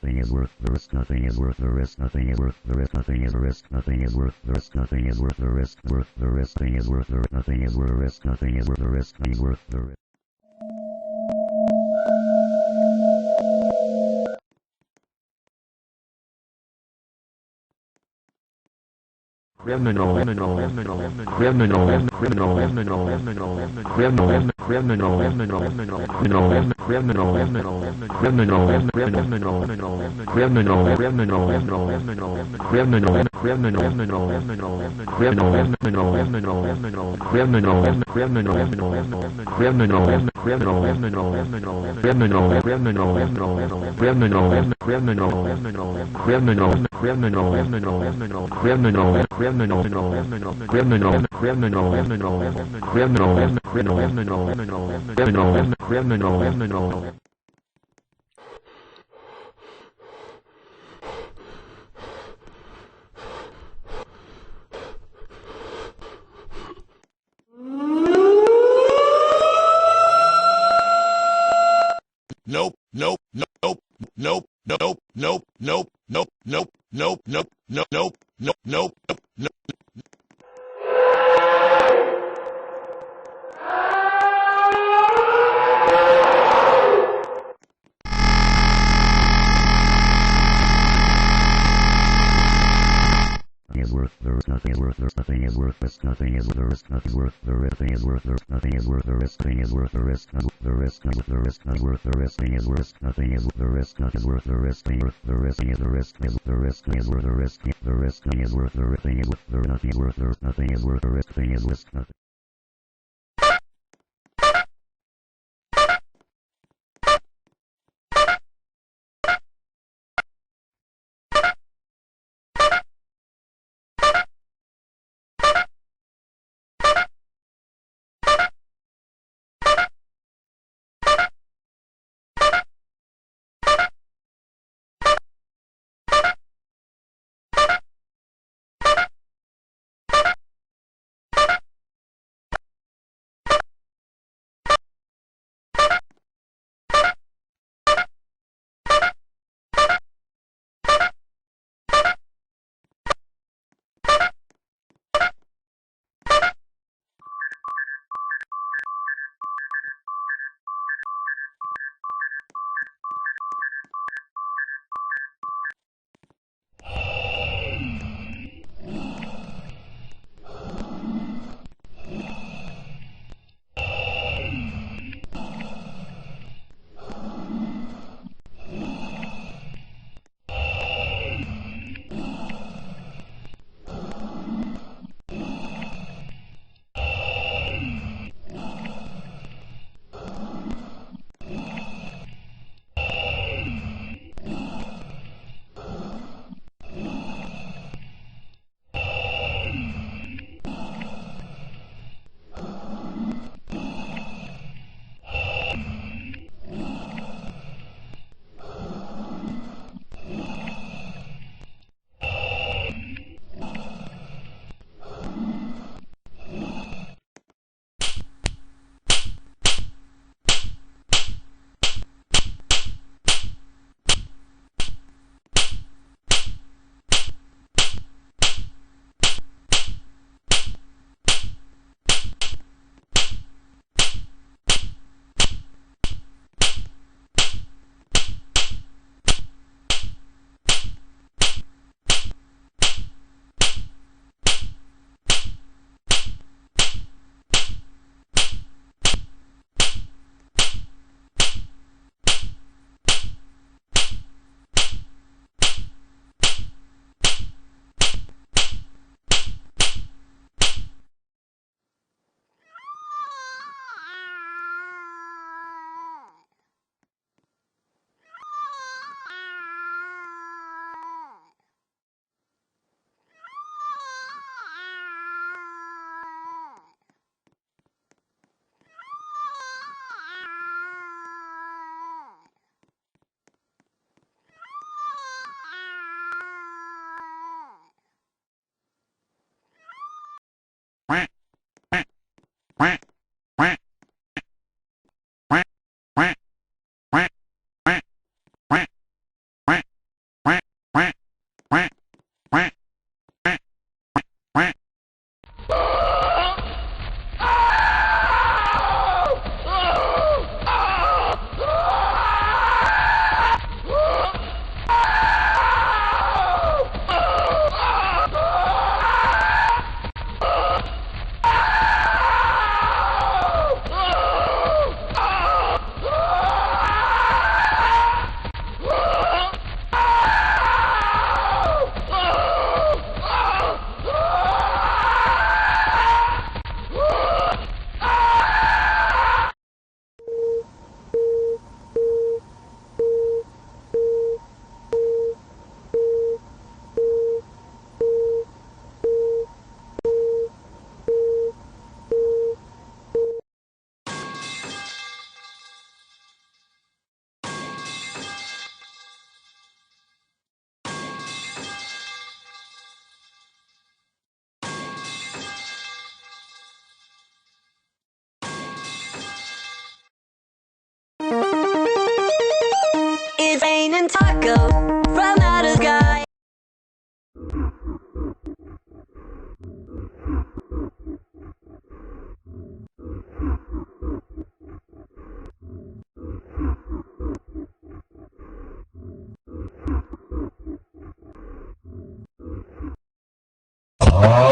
nothing is worth the risk, nothing is worth the risk, nothing is worth the risk, nothing is risk, nothing is worth the risk, nothing is worth the risk, worth the risk, thing is worth the nothing is worth the risk, nothing is worth the risk, thing is worth the risk. Criminal, criminal, criminal, criminal, criminal, criminal, criminal, criminal, criminal, criminal, criminal, criminal, criminal, criminal. Nope, nope, nope, nope, nope, nope, nope, nope, nope, nope, nope, nope, nope, nope, nope, nope. Is worth the risk, nothing is worth the risk, nothing is worth risk, nothing is worth the risk, nothing is worth the risk, thing is worth the risk, nothing is worth the risk, thing is worth the risk, not worth the risk, not worth the risk, not worth the risk, thing is worth nothing is worth the risk, not is worth the risk, thing worth the risk, thing is the risk, is the risk, thing is worth the risk, the risk, thing is worth the risk, thing is worth the nothing is worth the risk, nothing is worth the risk, thing is risk, nothing. Oh.